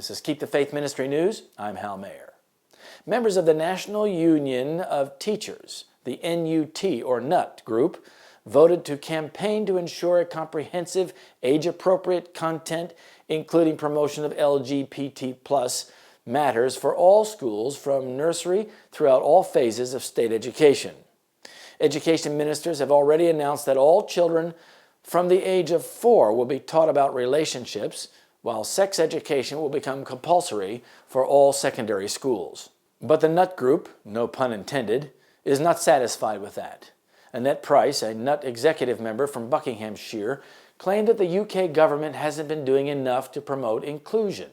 This is Keep the Faith Ministry News. I'm Hal Mayer. Members of the National Union of Teachers, the NUT or NUT group, voted to campaign to ensure a comprehensive, age-appropriate content, including promotion of LGBT+ matters for all schools from nursery throughout all phases of state education. Education ministers have already announced that all children from the age of 4 will be taught about relationships, while sex education will become compulsory for all secondary schools. But the NUT group, no pun intended, is not satisfied with that. Annette Price, a NUT executive member from Buckinghamshire, claimed that the UK government hasn't been doing enough to promote inclusion.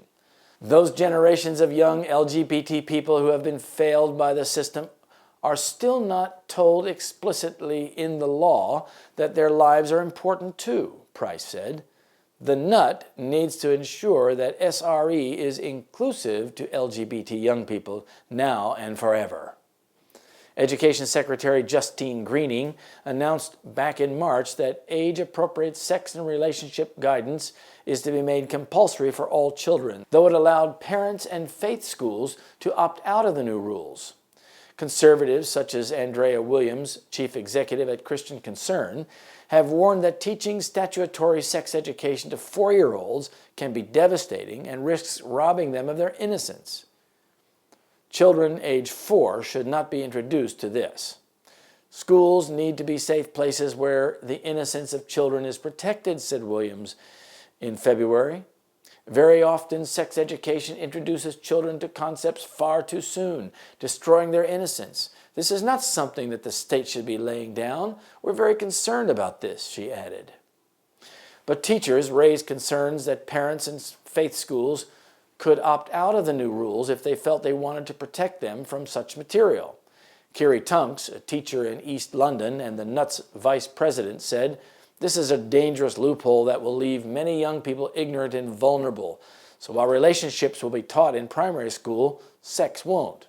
Those generations of young LGBT people who have been failed by the system are still not told explicitly in the law that their lives are important too, Price said. The NUT needs to ensure that SRE is inclusive to LGBT young people now and forever. Education Secretary Justine Greening announced back in March that age-appropriate sex and relationship guidance is to be made compulsory for all children, though it allowed parents and faith schools to opt out of the new rules. Conservatives such as Andrea Williams, chief executive at Christian Concern, have warned that teaching statutory sex education to 4-year-olds can be devastating and risks robbing them of their innocence. Children age 4 should not be introduced to this. Schools need to be safe places where the innocence of children is protected, said Williams in February. Very often, sex education introduces children to concepts far too soon, destroying their innocence. This is not something that the state should be laying down. We're very concerned about this, she added. But teachers raised concerns that parents in faith schools could opt out of the new rules if they felt they wanted to protect them from such material. Kiri Tunks, a teacher in East London and the NUT's vice president, said, "This is a dangerous loophole that will leave many young people ignorant and vulnerable. So while relationships will be taught in primary school, sex won't."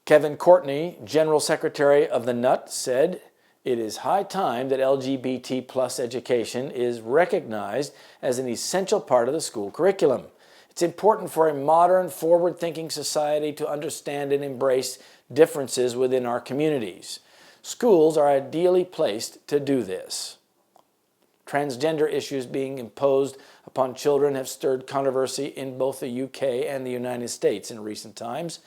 Kevin Courtney, General Secretary of the NUT, said, "It is high time that LGBT+ education is recognized as an essential part of the school curriculum. It's important for a modern, forward-thinking society to understand and embrace differences within our communities. Schools are ideally placed to do this." Transgender issues being imposed upon children have stirred controversy in both the UK and the United States in recent times.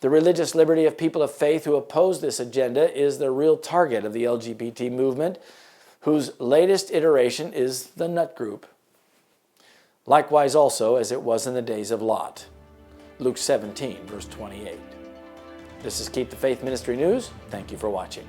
The religious liberty of people of faith who oppose this agenda is the real target of the LGBT movement, whose latest iteration is the NUT group. Likewise also as it was in the days of Lot. Luke 17, verse 28. This is Keep the Faith Ministry News. Thank you for watching.